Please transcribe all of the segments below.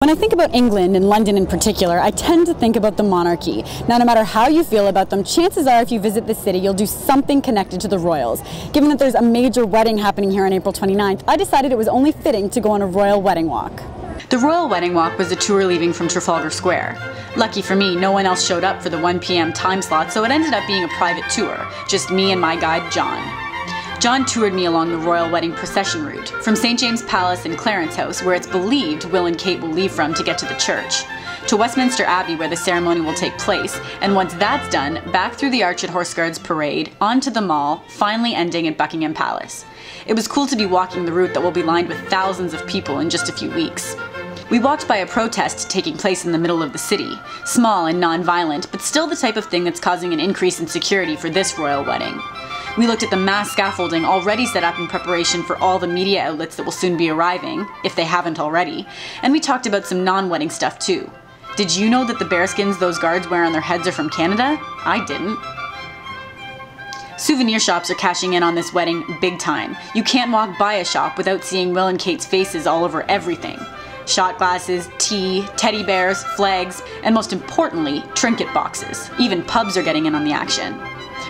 When I think about England, and London in particular, I tend to think about the monarchy. Now, no matter how you feel about them, chances are if you visit the city, you'll do something connected to the royals. Given that there's a major wedding happening here on April 29th, I decided it was only fitting to go on a royal wedding walk. The Royal Wedding Walk was a tour leaving from Trafalgar Square. Lucky for me, no one else showed up for the 1 p.m. time slot, so it ended up being a private tour, just me and my guide, John. John toured me along the royal wedding procession route, from St. James Palace and Clarence House, where it's believed Will and Kate will leave from to get to the church, to Westminster Abbey, where the ceremony will take place, and once that's done, back through the Arch at Horse Guards Parade, onto the Mall, finally ending at Buckingham Palace. It was cool to be walking the route that will be lined with thousands of people in just a few weeks. We walked by a protest taking place in the middle of the city, small and non-violent, but still the type of thing that's causing an increase in security for this royal wedding. We looked at the mass scaffolding already set up in preparation for all the media outlets that will soon be arriving, if they haven't already, and we talked about some non-wedding stuff too. Did you know that the bearskins those guards wear on their heads are from Canada? I didn't. Souvenir shops are cashing in on this wedding big time. You can't walk by a shop without seeing Will and Kate's faces all over everything. Shot glasses, tea, teddy bears, flags, and most importantly, trinket boxes. Even pubs are getting in on the action.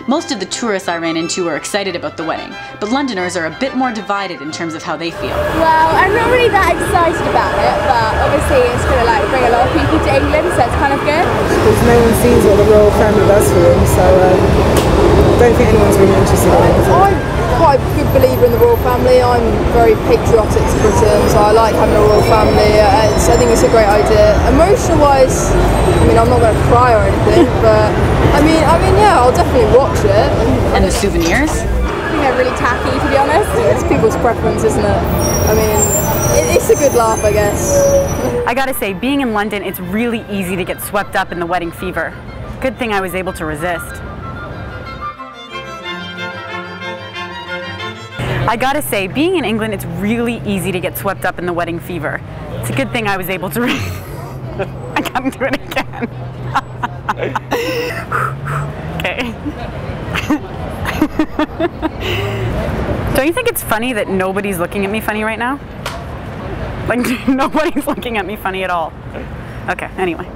Most of the tourists I ran into are excited about the wedding, but Londoners are a bit more divided in terms of how they feel. Well, I'm not really that excited about it, but obviously it's going to bring a lot of people to England, so it's kind of good. Because no one sees what the royal family does for them, so I don't think anyone's really interested in it. I'm quite a good believer in the royal family. I'm very patriotic to Britain, so I like having a royal family. I think it's a great idea. Emotional-wise, I mean, I'm not going to cry or anything, but I mean, yeah, I'll definitely watch it. And the souvenirs? I think they're really tacky, to be honest. It's people's preference, isn't it? I mean, it's a good laugh, I guess. I gotta say, being in London, it's really easy to get swept up in the wedding fever. Good thing I was able to resist. I gotta say, being in England, it's really easy to get swept up in the wedding fever. It's a good thing I was able to I can't do it again. Okay. Don't you think it's funny that nobody's looking at me funny right now? Like, nobody's looking at me funny at all. Okay, anyway.